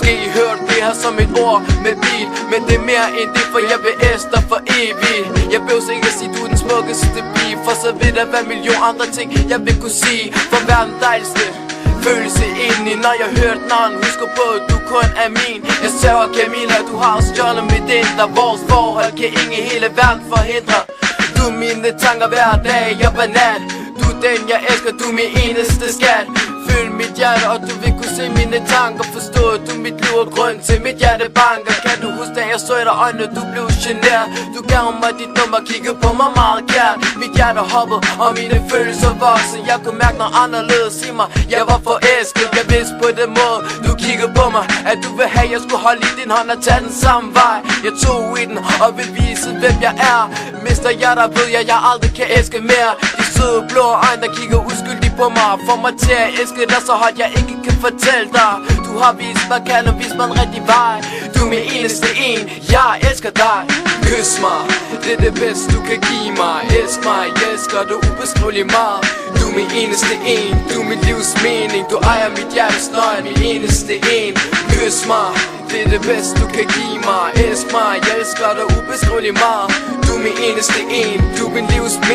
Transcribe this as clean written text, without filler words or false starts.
Måske hørte det her som et ord med bil, men det er mere end det, for jeg vil æste dig for evigt. Jeg behøver ikke at sige, du er den smukkeste pige, for så vil der være million andre ting, jeg vil kunne sige. For verden dejligste følelse indeni, når jeg hørte navn. Husker på, at du kun er min. Jeg sørger Camilla, du har stjålet mit indre. Vores forhold kan ingen i hele verden forhindre. Du er mine tanker hver dag og hver nat. Du er den jeg elsker, du er min eneste skat. Føl mit hjerte, og du vil kunne se mine tanker. Forstå, at du er mit liv og grund til mit hjerte banker. Kan du huske, da jeg så i dig øjnene, du blev genert. Du gav mig dit nummer, kiggede på mig meget kært. Mit hjerte hoppede, og mine følelser voksede. Jeg kunne mærke noget anderledes i mig. Jeg var forelsket, jeg vidste på den måde du kiggede på mig, at du vil have, jeg skulle holde i din hånd og tage den samme vej. Jeg tog i den og vil vise, hvem jeg er. Mister jeg dig, ved jeg aldrig kan elske mere. De søde blå øjne, der kigger uskyldigt på mig, får mig til at elske dig så højt, jeg ikke kan fortælle dig. Du har vist mig kan og vist mig en rigtig vej. Du er min eneste en, jeg elsker dig. Kys mig, det er det bedste du kan give mig. Elsk mig, jeg elsker dig ubeskriveligt meget. Du er min eneste en, du er mit livs mening. Du ejer mit hjertes nøje, min eneste en. Kys mig, det er det bedste du kan give mig. Elsk mig, jeg elsker dig ubeskriveligt meget. Du er min eneste en, du er min livs mening.